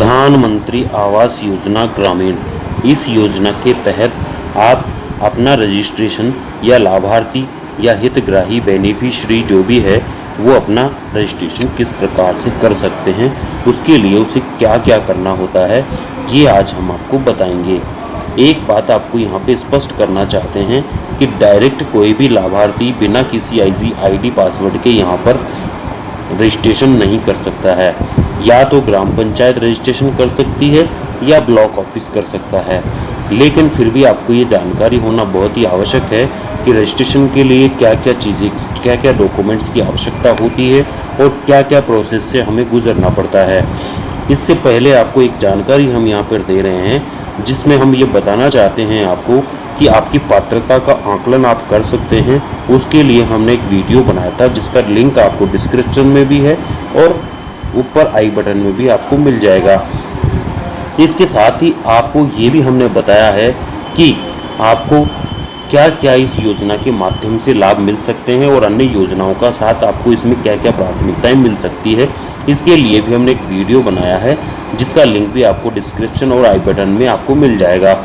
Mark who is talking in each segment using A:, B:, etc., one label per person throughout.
A: प्रधानमंत्री आवास योजना ग्रामीण। इस योजना के तहत आप अपना रजिस्ट्रेशन या लाभार्थी या हितग्राही बेनिफिशियरी जो भी है वो अपना रजिस्ट्रेशन किस प्रकार से कर सकते हैं, उसके लिए उसे क्या क्या करना होता है, ये आज हम आपको बताएंगे। एक बात आपको यहाँ पे स्पष्ट करना चाहते हैं कि डायरेक्ट कोई भी लाभार्थी बिना किसी आईडी पासवर्ड के यहाँ पर रजिस्ट्रेशन नहीं कर सकता है। या तो ग्राम पंचायत रजिस्ट्रेशन कर सकती है या ब्लॉक ऑफिस कर सकता है, लेकिन फिर भी आपको ये जानकारी होना बहुत ही आवश्यक है कि रजिस्ट्रेशन के लिए क्या क्या चीज़ें, क्या क्या डॉक्यूमेंट्स की आवश्यकता होती है और क्या क्या प्रोसेस से हमें गुजरना पड़ता है। इससे पहले आपको एक जानकारी हम यहाँ पर दे रहे हैं जिसमें हम ये बताना चाहते हैं आपको कि आपकी पात्रता का आकलन आप कर सकते हैं। उसके लिए हमने एक वीडियो बनाया था जिसका लिंक आपको डिस्क्रिप्शन में भी है और ऊपर आई बटन में भी आपको मिल जाएगा। इसके साथ ही आपको ये भी हमने बताया है कि आपको क्या क्या इस योजना के माध्यम से लाभ मिल सकते हैं और अन्य योजनाओं का साथ आपको इसमें क्या क्या प्राथमिकताएं मिल सकती है। इसके लिए भी हमने एक वीडियो बनाया है जिसका लिंक भी आपको डिस्क्रिप्शन और आई बटन में आपको मिल जाएगा।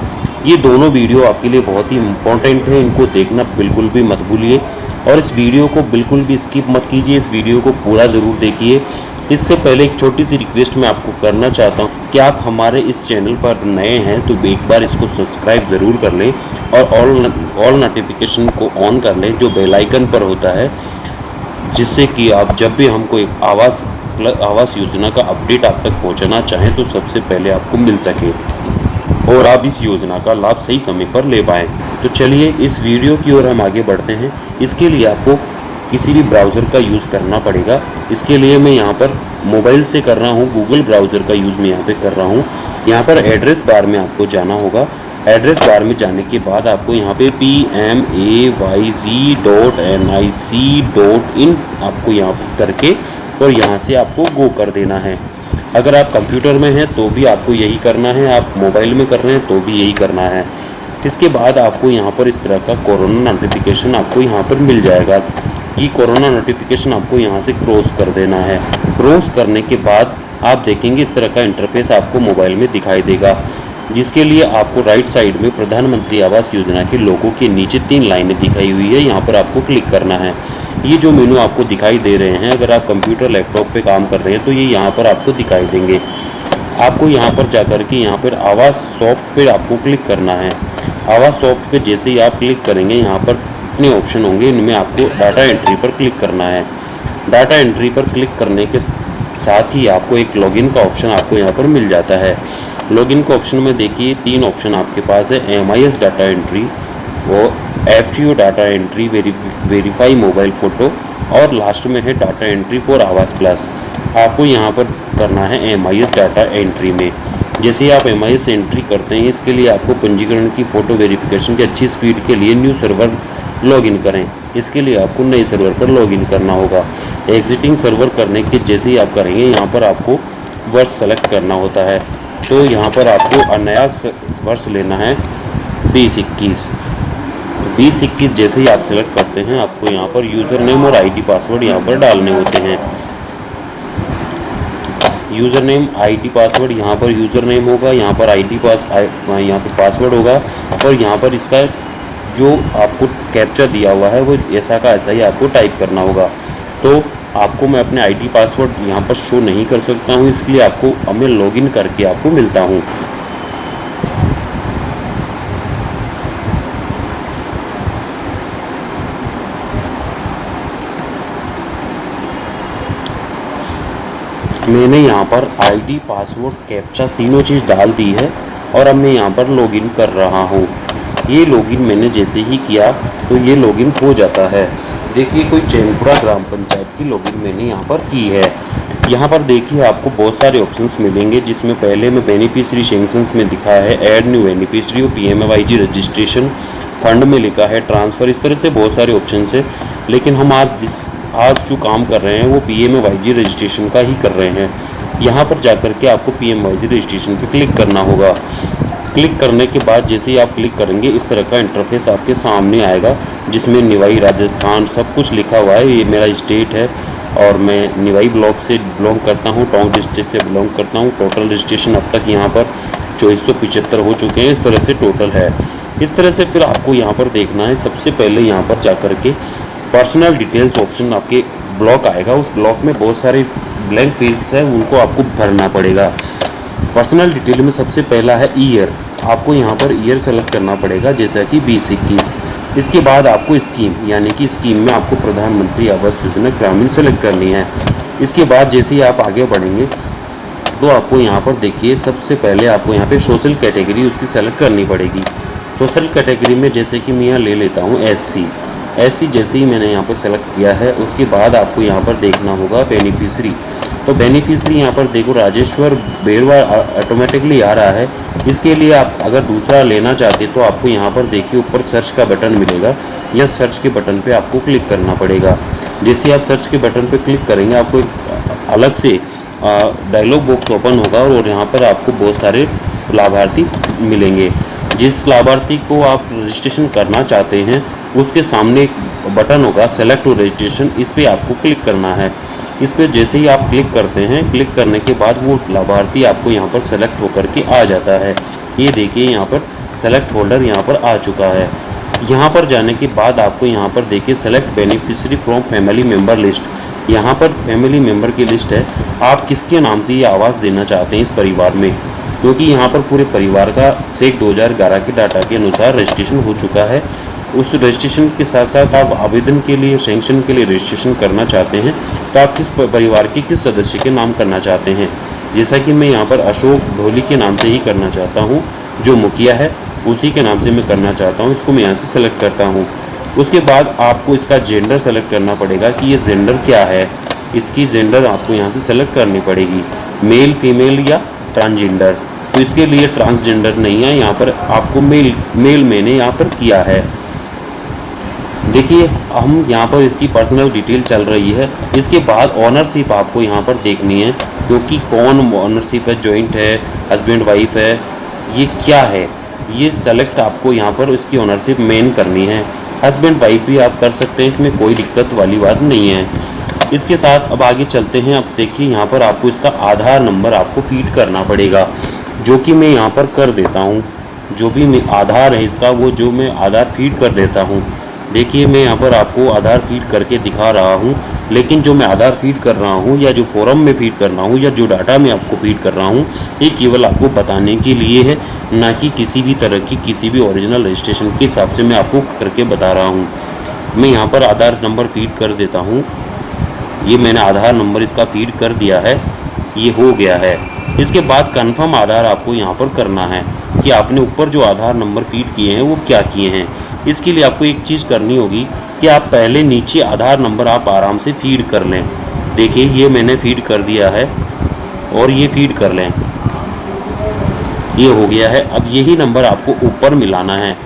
A: ये दोनों वीडियो आपके लिए बहुत ही इम्पोर्टेंट है, इनको देखना बिल्कुल भी मत भूलिए और इस वीडियो को बिल्कुल भी स्किप मत कीजिए, इस वीडियो को पूरा ज़रूर देखिए। इससे पहले एक छोटी सी रिक्वेस्ट मैं आपको करना चाहता हूँ कि आप हमारे इस चैनल पर नए हैं तो एक बार इसको सब्सक्राइब ज़रूर कर लें और ऑल नोटिफिकेशन को ऑन कर लें जो बेल आइकन पर होता है, जिससे कि आप जब भी हमको एक आवास योजना का अपडेट आप तक पहुँचाना चाहें तो सबसे पहले आपको मिल सके और आप इस योजना का लाभ सही समय पर ले पाएँ। तो चलिए इस वीडियो की ओर हम आगे बढ़ते हैं। इसके लिए आपको किसी भी ब्राउज़र का यूज़ करना पड़ेगा। इसके लिए मैं यहाँ पर मोबाइल से कर रहा हूँ, गूगल ब्राउज़र का यूज़ मैं यहाँ पे कर रहा हूँ। यहाँ पर एड्रेस बार में आपको जाना होगा। एड्रेस बार में जाने के बाद आपको यहाँ पे PMAYZ.NIC.in आपको यहाँ पर करके और यहाँ से आपको गो कर देना है। अगर आप कंप्यूटर में हैं तो भी आपको यही करना है, आप मोबाइल में कर रहे हैं तो भी यही करना है। इसके बाद आपको यहाँ पर इस तरह का कोरोना नोटिफिकेशन आपको यहाँ पर मिल जाएगा। ये कोरोना नोटिफिकेशन आपको यहाँ से क्रॉस कर देना है। क्रॉस करने के बाद आप देखेंगे इस तरह का इंटरफेस आपको मोबाइल में दिखाई देगा, जिसके लिए आपको राइट साइड में प्रधानमंत्री आवास योजना के लोगों के नीचे 3 लाइनें दिखाई हुई है, यहाँ पर आपको क्लिक करना है। ये जो मेनू आपको दिखाई दे रहे हैं, अगर आप कंप्यूटर लैपटॉप पे काम कर रहे हैं तो ये यहाँ पर आपको दिखाई देंगे। आपको यहाँ पर जाकर के यहाँ पर आवास सॉफ्ट पे आपको क्लिक करना है। आवास सॉफ्ट पे जैसे ही आप क्लिक करेंगे यहाँ पर इतने ऑप्शन होंगे, इनमें आपको डाटा एंट्री पर क्लिक करना है। डाटा एंट्री पर क्लिक करने के साथ ही आपको एक लॉगिन का ऑप्शन आपको यहाँ पर मिल जाता है। लॉगिन के ऑप्शन में देखिए 3 ऑप्शन आपके पास है, MIS डाटा एंट्री, वो FTO data entry, verify mobile photo और लास्ट में है डाटा एंट्री फॉर आवास प्लस। आपको यहाँ पर करना है MIS डाटा एंट्री में। जैसे आप MIS एंट्री करते हैं, इसके लिए आपको पंजीकरण की फ़ोटो वेरिफिकेशन की अच्छी स्पीड के लिए न्यू सर्वर लॉगिन करें। इसके लिए आपको नए सर्वर पर लॉगिन करना होगा। एग्जिटिंग सर्वर करने के जैसे ही आप करेंगे यहाँ पर आपको वर्ष सेलेक्ट करना होता है। तो यहाँ पर आपको नया वर्ष लेना है 2021। 2021 जैसे ही आप सेलेक्ट करते हैं आपको यहाँ पर यूज़र नेम और ID पासवर्ड यहाँ पर डालने होते हैं। यूज़र नेम ID पासवर्ड, यहाँ पर यूज़र नेम होगा, यहाँ पर यहाँ पर पासवर्ड होगा और यहाँ पर इसका जो आपको कैप्चा दिया हुआ है वो ऐसा का ऐसा ही आपको टाइप करना होगा। तो आपको मैं अपने ID पासवर्ड यहाँ पर शो नहीं कर सकता हूँ, इसलिए आपको मैं लॉगिन करके आपको मिलता हूँ। मैंने यहाँ पर ID पासवर्ड कैप्चा तीनों चीज़ डाल दी है और अब मैं यहाँ पर लॉगिन कर रहा हूँ। ये लॉगिन मैंने जैसे ही किया तो ये लॉगिन हो जाता है। देखिए कोई चैनपुरा ग्राम पंचायत की लॉगिन मैंने यहाँ पर की है। यहाँ पर देखिए आपको बहुत सारे ऑप्शंस मिलेंगे, जिसमें पहले में बेनिफिशियरी सेक्शंस में दिखा है add new beneficiary, PMAYZ registration, fund में लिखा है ट्रांसफ़र, इस तरह से बहुत सारे ऑप्शन है। लेकिन हम आज जो काम कर रहे हैं वो PMAYZ रजिस्ट्रेशन का ही कर रहे हैं। यहाँ पर जाकर के आपको PMAYZ रजिस्ट्रेशन पर क्लिक करना होगा। क्लिक करने के बाद जैसे ही आप क्लिक करेंगे इस तरह का इंटरफेस आपके सामने आएगा, जिसमें निवाई राजस्थान सब कुछ लिखा हुआ है। ये मेरा स्टेट है और मैं निवाई ब्लॉक से बिलोंग करता हूँ, टोंक डिस्ट्रिक्ट से बिलोंग करता हूँ। टोटल रजिस्ट्रेशन अब तक यहाँ पर 2475 हो चुके हैं, इस तरह से टोटल है। इस तरह से फिर आपको यहाँ पर देखना है, सबसे पहले यहाँ पर जाकर के पर्सनल डिटेल्स ऑप्शन आपके ब्लॉक आएगा। उस ब्लॉक में बहुत सारे ब्लैंक फील्ड्स हैं, उनको आपको भरना पड़ेगा। पर्सनल डिटेल में सबसे पहला है ईयर, आपको यहाँ पर ईयर सेलेक्ट करना पड़ेगा, जैसा कि 2021। इसके बाद आपको स्कीम, यानी कि स्कीम में आपको प्रधानमंत्री आवास योजना ग्रामीण सेलेक्ट करनी है। इसके बाद जैसे ही आप आगे बढ़ेंगे तो आपको यहाँ पर देखिए सबसे पहले आपको यहाँ पे सोशल कैटेगरी उसकी सेलेक्ट करनी पड़ेगी। सोशल कैटेगरी में जैसे कि मैं यहाँ ले लेता हूँ एससी जैसे ही मैंने यहाँ पर सेलेक्ट किया है, उसके बाद आपको यहाँ पर देखना होगा बेनिफिशरी। तो बेनिफिशरी यहाँ पर देखो राजेश्वर बेरवा ऑटोमेटिकली आ रहा है। इसके लिए आप अगर दूसरा लेना चाहते तो आपको यहाँ पर देखिए ऊपर सर्च का बटन मिलेगा, या सर्च के बटन पे आपको क्लिक करना पड़ेगा। जैसे आप सर्च के बटन पे क्लिक करेंगे आपको एक अलग से डायलॉग बॉक्स ओपन होगा और यहाँ पर आपको बहुत सारे लाभार्थी मिलेंगे। जिस लाभार्थी को आप रजिस्ट्रेशन करना चाहते हैं उसके सामने एक बटन होगा सेलेक्ट टू रजिस्ट्रेशन, इस पर आपको क्लिक करना है। इस पर जैसे ही आप क्लिक करते हैं, क्लिक करने के बाद वो लाभार्थी आपको यहाँ पर सेलेक्ट होकर के आ जाता है। ये देखिए यहाँ पर सेलेक्ट होल्डर यहाँ पर आ चुका है। यहाँ पर जाने के बाद आपको यहाँ पर देखिए select beneficiary from family member list, यहाँ पर फैमिली मेम्बर की लिस्ट है। आप किसके नाम से ये आवास देना चाहते हैं इस परिवार में, क्योंकि यहाँ पर पूरे परिवार का सेक 2011 के डाटा के अनुसार रजिस्ट्रेशन हो चुका है। उस रजिस्ट्रेशन के साथ साथ आप आवेदन के लिए सैंक्शन के लिए रजिस्ट्रेशन करना चाहते हैं तो आप किस परिवार के किस सदस्य के नाम करना चाहते हैं। जैसा कि मैं यहाँ पर अशोक ढोली के नाम से ही करना चाहता हूँ, जो मुखिया है उसी के नाम से मैं करना चाहता हूँ। इसको मैं यहाँ से सेलेक्ट करता हूँ। उसके बाद आपको इसका जेंडर सेलेक्ट करना पड़ेगा कि ये जेंडर क्या है। इसकी जेंडर आपको यहाँ से सेलेक्ट करनी पड़ेगी, मेल फीमेल या ट्रांसजेंडर। तो इसके लिए ट्रांसजेंडर नहीं है, यहाँ पर आपको मेल मैंने यहाँ पर किया है। देखिए हम यहाँ पर इसकी पर्सनल डिटेल चल रही है। इसके बाद ऑनरशिप आपको यहाँ पर देखनी है, क्योंकि कौन ऑनरशिप है, जॉइंट है, हस्बैंड वाइफ है, ये क्या है, ये सेलेक्ट आपको यहाँ पर इसकी ऑनरशिप मेन करनी है। हस्बैंड वाइफ भी आप कर सकते हैं, इसमें कोई दिक्कत वाली बात नहीं है। इसके साथ अब आगे चलते हैं। अब देखिए यहाँ पर आपको इसका आधार नंबर आपको फीड करना पड़ेगा, जो कि मैं यहाँ पर कर देता हूँ। जो भी आधार है इसका, वो जो मैं आधार फीड कर देता हूँ। देखिए मैं यहाँ पर आपको आधार फीड करके दिखा रहा हूँ, लेकिन जो मैं आधार फीड कर रहा हूँ या जो फॉर्म में फीड कर रहा हूँ या जो डाटा मैं आपको फीड कर रहा हूँ, ये केवल आपको बताने के लिए है, ना कि किसी भी तरह की किसी भी ओरिजिनल रजिस्ट्रेशन के हिसाब से मैं आपको करके बता रहा हूँ। मैं यहाँ पर आधार नंबर फीड कर देता हूँ। ये मैंने आधार नंबर इसका फीड कर दिया है, ये हो गया है। इसके बाद कन्फर्म आधार आपको यहाँ पर करना है कि आपने ऊपर जो आधार नंबर फीड किए हैं वो क्या किए हैं। इसके लिए आपको एक चीज़ करनी होगी कि आप पहले नीचे आधार नंबर आप आराम से फीड कर लें। देखिए ये मैंने फीड कर दिया है और ये फीड कर लें, ये हो गया है। अब यही नंबर आपको ऊपर मिलाना है।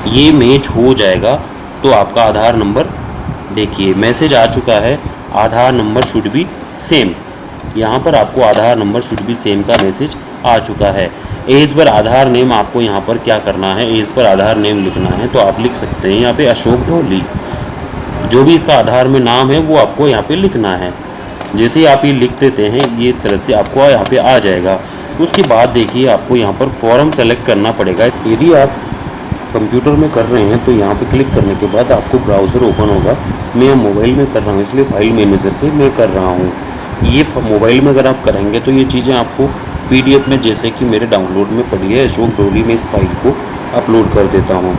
A: ये मैच हो जाएगा तो आपका आधार नंबर, देखिए मैसेज आ चुका है, आधार नंबर शुड बी सेम। यहाँ पर आपको आधार नंबर शुड बी सेम का मैसेज आ चुका है। एज पर आधार नेम आपको यहाँ पर क्या करना है, एज पर आधार नेम लिखना है तो आप लिख सकते हैं यहाँ पे अशोक ढोली। जो भी इसका आधार में नाम है वो आपको यहाँ पे लिखना है। जैसे ही आप ये लिख देते हैं ये इस तरह से आपको यहाँ पे आ जाएगा। उसके बाद देखिए आपको यहाँ पर फॉर्म सेलेक्ट करना पड़ेगा। यदि आप कंप्यूटर में कर रहे हैं तो यहाँ पे क्लिक करने के बाद आपको ब्राउज़र ओपन होगा। मैं मोबाइल में कर रहा हूँ इसलिए फाइल मैनेजर से मैं कर रहा हूँ। ये मोबाइल में अगर आप करेंगे तो ये चीज़ें आपको PDF में जैसे कि मेरे डाउनलोड में पड़ी है अशोक ढोली में, इस फाइल को अपलोड कर देता हूँ।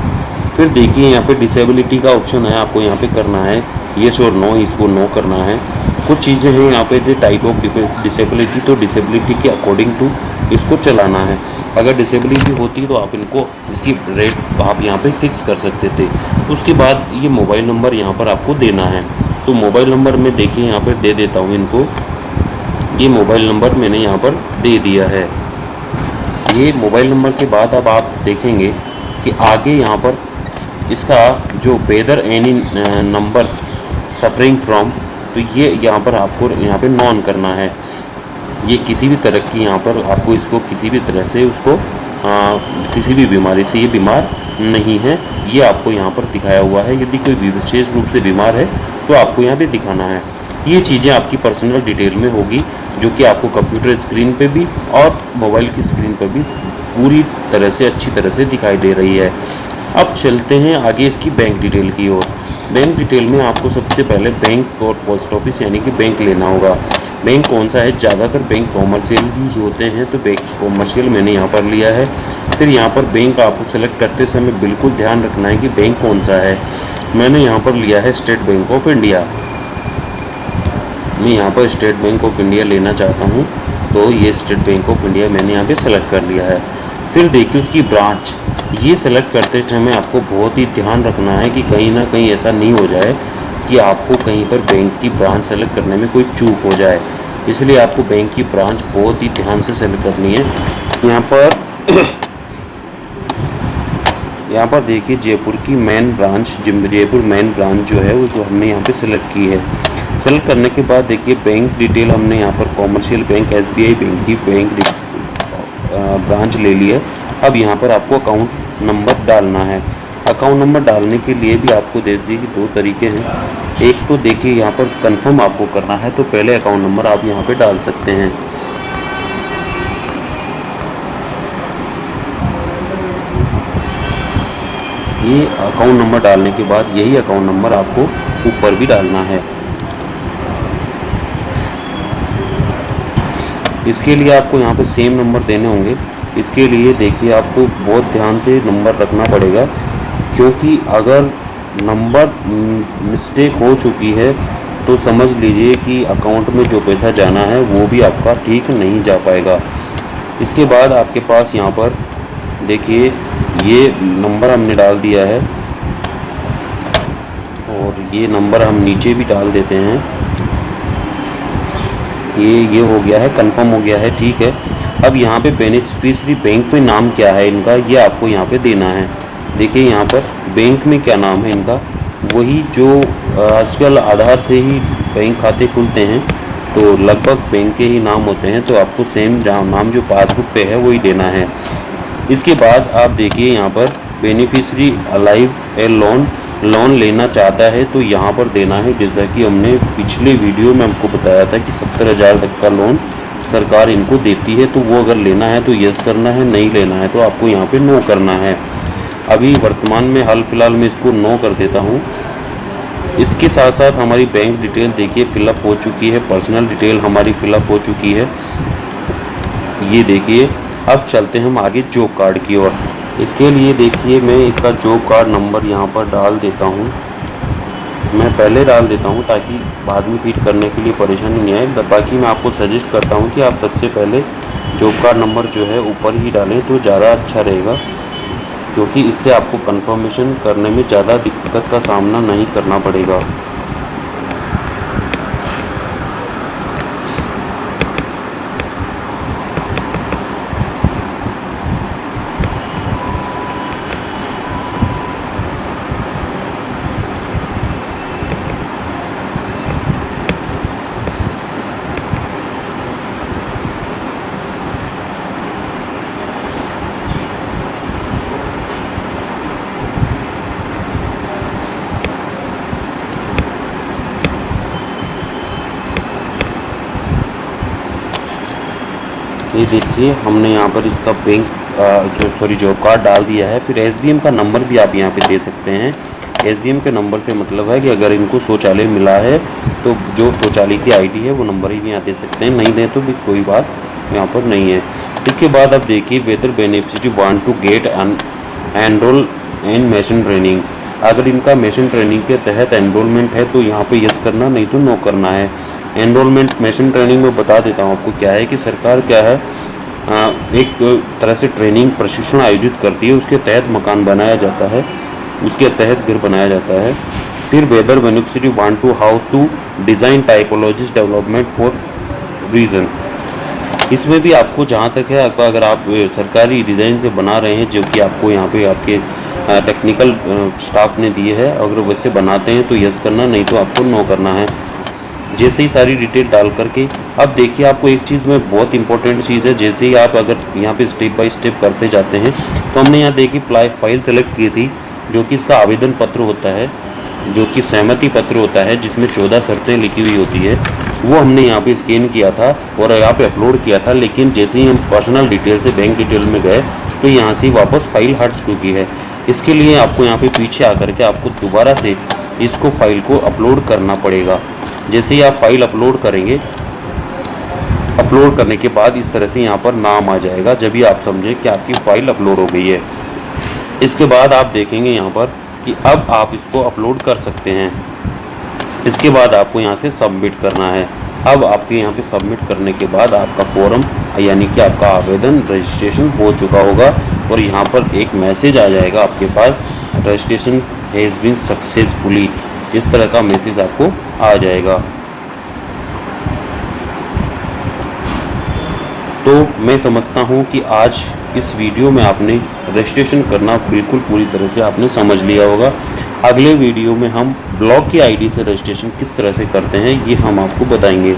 A: फिर देखिए यहाँ पे डिसेबिलिटी का ऑप्शन है, आपको यहाँ पे करना है येस और नो, इसको नो करना है। कुछ चीज़ें हैं यहाँ पे टाइप ऑफ डिसेबिलिटी, तो डिसेबिलिटी के अकॉर्डिंग टू इसको चलाना है। अगर डिसेबिलिटी होती तो आप इनको इसकी रेट आप यहाँ पे फिक्स कर सकते थे। उसके बाद ये मोबाइल नंबर यहाँ पर आपको देना है। तो मोबाइल नंबर में देखिए यहाँ पर दे देता हूँ इनको। ये मोबाइल नंबर मैंने यहाँ पर दे दिया है। ये मोबाइल नंबर के बाद अब आप देखेंगे कि आगे यहाँ पर इसका जो whether any number suffering from, तो ये यहाँ पर आपको यहाँ पे नॉन करना है। ये किसी भी तरह की यहाँ पर आपको इसको किसी भी तरह से उसको किसी भी बीमारी से ये बीमार नहीं है, ये आपको यहाँ पर दिखाया हुआ है। यदि कोई भी विशेष रूप से बीमार है तो आपको यहाँ पे दिखाना है। ये चीज़ें आपकी पर्सनल डिटेल में होगी, जो कि आपको कंप्यूटर स्क्रीन पे भी और मोबाइल की स्क्रीन पर भी पूरी तरह से अच्छी तरह से दिखाई दे रही है। अब चलते हैं आगे इसकी बैंक डिटेल की ओर। बैंक डिटेल में आपको सबसे पहले बैंक और पोस्ट ऑफिस यानी कि बैंक लेना होगा। बैंक कौन सा है, ज़्यादातर बैंक कॉमर्शियल ही होते हैं, तो बैंक कॉमर्शियल मैंने यहाँ पर लिया है। फिर यहाँ पर बैंक आपको सेलेक्ट करते समय बिल्कुल ध्यान रखना है कि बैंक कौन सा है। मैंने यहाँ पर लिया है स्टेट बैंक ऑफ इंडिया। मैं यहाँ पर स्टेट बैंक ऑफ इंडिया लेना चाहता हूँ, तो ये स्टेट बैंक ऑफ इंडिया मैंने यहाँ पे सेलेक्ट कर लिया है। फिर देखिए उसकी ब्रांच, ये सेलेक्ट करते समय आपको बहुत ही ध्यान रखना है कि कहीं ना कहीं ऐसा नहीं हो जाए कि आपको कहीं पर बैंक की ब्रांच सेलेक्ट करने में कोई चूक हो जाए। इसलिए आपको बैंक की ब्रांच बहुत ही ध्यान से सेलेक्ट करनी है। यहाँ पर देखिए जयपुर की main branch, Jaipur main branch जो है उसको हमने यहाँ पे सेलेक्ट की है। सेलेक्ट करने के बाद देखिए बैंक डिटेल हमने यहाँ पर कॉमर्शियल बैंक SBI बैंक की बैंक ब्रांच ले ली है। अब यहाँ पर आपको अकाउंट नंबर डालना है। अकाउंट नंबर डालने के लिए भी आपको देखिए कि 2 तरीके हैं। एक तो देखिए यहाँ पर कंफर्म आपको करना है, तो पहले अकाउंट नंबर आप यहाँ पे डाल सकते हैं। ये अकाउंट नंबर डालने के बाद यही अकाउंट नंबर आपको ऊपर भी डालना है। इसके लिए आपको यहाँ पे सेम नंबर देने होंगे। इसके लिए देखिए आपको बहुत ध्यान से नंबर रखना पड़ेगा, क्योंकि अगर नंबर मिस्टेक हो चुकी है तो समझ लीजिए कि अकाउंट में जो पैसा जाना है वो भी आपका ठीक नहीं जा पाएगा। इसके बाद आपके पास यहाँ पर देखिए ये नंबर हमने डाल दिया है, और ये नंबर हम नीचे भी डाल देते हैं। ये हो गया है, कंफर्म हो गया है, ठीक है। अब यहाँ पे बेनिफिशियरी बैंक में नाम क्या है इनका, ये आपको यहाँ पे देना है। देखिए यहाँ पर बैंक में क्या नाम है इनका, वही जो आजकल आधार से ही बैंक खाते खुलते हैं, तो लगभग बैंक के ही नाम होते हैं, तो आपको सेम नाम जो पासबुक पे है वही देना है। इसके बाद आप देखिए यहाँ पर बेनिफिशियरी अलाइव ए लोन लेना चाहता है तो यहाँ पर देना है। जैसा कि हमने पिछले वीडियो में आपको बताया था कि 70,000 तक का लोन सरकार इनको देती है, तो वो अगर लेना है तो यस करना है, नहीं लेना है तो आपको यहाँ पे नो करना है। अभी वर्तमान में हाल फिलहाल में इसको नो कर देता हूँ। इसके साथ साथ हमारी बैंक डिटेल देखिए फिलअप हो चुकी है, पर्सनल डिटेल हमारी फिलअप हो चुकी है। ये देखिए अब चलते हैं हम आगे जॉब कार्ड की ओर। इसके लिए देखिए मैं इसका जॉब कार्ड नंबर यहाँ पर डाल देता हूँ। मैं पहले डाल देता हूँ ताकि बाद में फीड करने के लिए परेशानी नहीं आए। बाकी मैं आपको सजेस्ट करता हूँ कि आप सबसे पहले जॉब कार्ड नंबर जो है ऊपर ही डालें तो ज़्यादा अच्छा रहेगा, क्योंकि इससे आपको कंफर्मेशन करने में ज़्यादा दिक्कत का सामना नहीं करना पड़ेगा। ये देखिए हमने यहाँ पर इसका बैंक जॉब कार्ड डाल दिया है। फिर SBM का नंबर भी आप यहाँ पे दे सकते हैं। SBM के नंबर से मतलब है कि अगर इनको शौचालय मिला है तो जो शौचालय की ID है वो नंबर ही यहाँ दे सकते हैं, नहीं दें तो भी कोई बात यहाँ पर नहीं है। इसके बाद अब देखिए whether beneficiary want to get enrol in machine training. अगर इनका मशीन ट्रेनिंग के तहत एनरोलमेंट है तो यहाँ पे यस करना, नहीं तो नो करना है। एनरोलमेंट मशीन ट्रेनिंग में बता देता हूँ आपको क्या है कि सरकार क्या है एक तरह से ट्रेनिंग प्रशिक्षण आयोजित करती है, उसके तहत मकान बनाया जाता है, उसके तहत घर बनाया जाता है। फिर whether beneficiary want to house to design typologies development for region. इसमें भी आपको जहाँ तक है, अगर आप सरकारी डिज़ाइन से बना रहे हैं जो कि आपको यहाँ पे आपके टेक्निकल स्टाफ ने दिए है, अगर वैसे बनाते हैं तो यस करना, नहीं तो आपको नो करना है। जैसे ही सारी डिटेल डाल करके अब देखिए, आपको एक चीज़ में बहुत इंपॉर्टेंट चीज़ है, जैसे ही आप अगर यहाँ पे स्टेप बाय स्टेप करते जाते हैं तो हमने यहाँ देखिए फाइल सेलेक्ट की थी, जो कि इसका आवेदन पत्र होता है, जो कि सहमति पत्र होता है, जिसमें 14 शर्तें लिखी हुई होती है, वो हमने यहाँ पे स्कैन किया था और यहाँ पे अपलोड किया था। लेकिन जैसे ही हम पर्सनल डिटेल से बैंक डिटेल में गए तो यहाँ से वापस फाइल हट चुकी है। इसके लिए आपको यहाँ पे पीछे आकर के आपको दोबारा से इसको फाइल को अपलोड करना पड़ेगा। जैसे ही आप फाइल अपलोड करेंगे, अपलोड करने के बाद इस तरह से यहाँ पर नाम आ जाएगा, जब भी आप समझें कि आपकी फ़ाइल अपलोड हो गई है। इसके बाद आप देखेंगे यहाँ पर कि अब आप इसको अपलोड कर सकते हैं। इसके बाद आपको यहाँ से सबमिट करना है। अब आपके यहाँ पे सबमिट करने के बाद आपका फॉर्म यानी कि आपका आवेदन रजिस्ट्रेशन हो चुका होगा और यहाँ पर एक मैसेज आ जाएगा आपके पास, रजिस्ट्रेशन हैज़ बीन सक्सेसफुली, इस तरह का मैसेज आपको आ जाएगा। तो मैं समझता हूँ कि आज इस वीडियो में आपने रजिस्ट्रेशन करना बिल्कुल पूरी तरह से आपने समझ लिया होगा। अगले वीडियो में हम ब्लॉग की आईडी से रजिस्ट्रेशन किस तरह से करते हैं ये हम आपको बताएंगे।